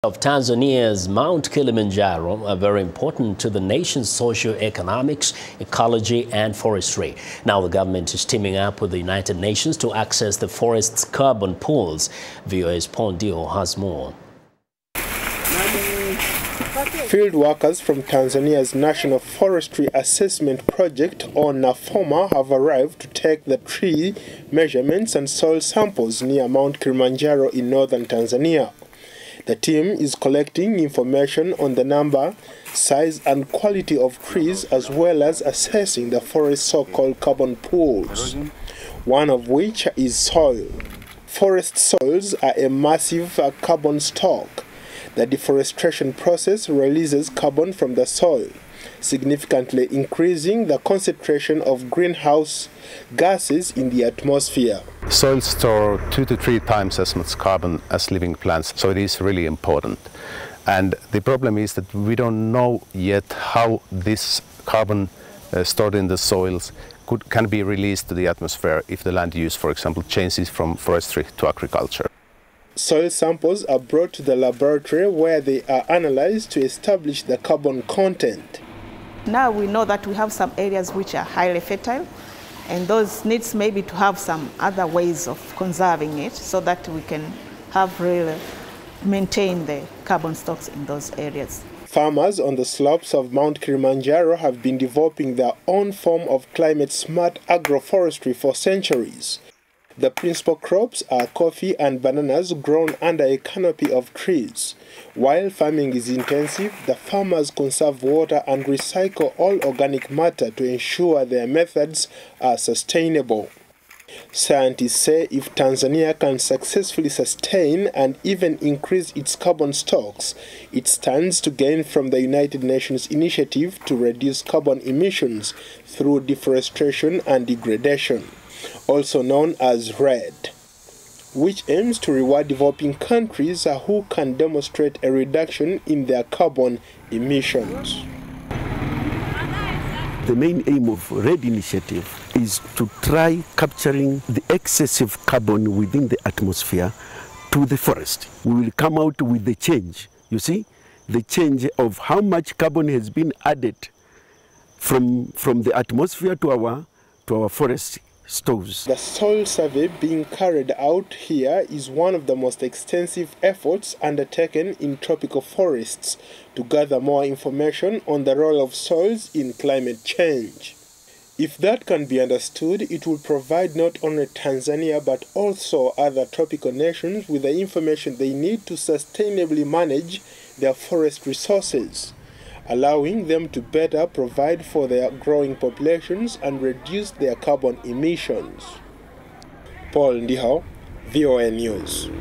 Of Tanzania's Mount Kilimanjaro are very important to the nation's socio-economics, ecology and forestry. Now the government is teaming up with the United Nations to access the forest's carbon pools. VOA's Ndiho has more. Field workers from Tanzania's National Forestry Assessment Project, or NAFOMA, have arrived to take the tree measurements and soil samples near Mount Kilimanjaro in northern Tanzania. The team is collecting information on the number, size and quality of trees, as well as assessing the forest's so-called carbon pools, one of which is soil. Forest soils are a massive carbon stock. The deforestation process releases carbon from the soil, significantly increasing the concentration of greenhouse gases in the atmosphere. Soils store 2 to 3 times as much carbon as living plants, so it is really important. And the problem is that we don't know yet how this carbon stored in the soils can be released to the atmosphere if the land use, for example, changes from forestry to agriculture. Soil samples are brought to the laboratory where they are analyzed to establish the carbon content. Now we know that we have some areas which are highly fertile, and those needs maybe to have some other ways of conserving it so that we can have really maintain the carbon stocks in those areas. Farmers on the slopes of Mount Kilimanjaro have been developing their own form of climate-smart agroforestry for centuries. The principal crops are coffee and bananas grown under a canopy of trees. While farming is intensive, the farmers conserve water and recycle all organic matter to ensure their methods are sustainable. Scientists say if Tanzania can successfully sustain and even increase its carbon stocks, it stands to gain from the United Nations initiative to reduce carbon emissions through deforestation and degradation, also known as REDD, which aims to reward developing countries who can demonstrate a reduction in their carbon emissions. The main aim of REDD initiative is to try capturing the excessive carbon within the atmosphere to the forest. We will come out with the change, you see, the change of how much carbon has been added from the atmosphere to our forest stores. The soil survey being carried out here is one of the most extensive efforts undertaken in tropical forests to gather more information on the role of soils in climate change. If that can be understood, it will provide not only Tanzania but also other tropical nations with the information they need to sustainably manage their forest resources, allowing them to better provide for their growing populations and reduce their carbon emissions. Ndiho, VOA News.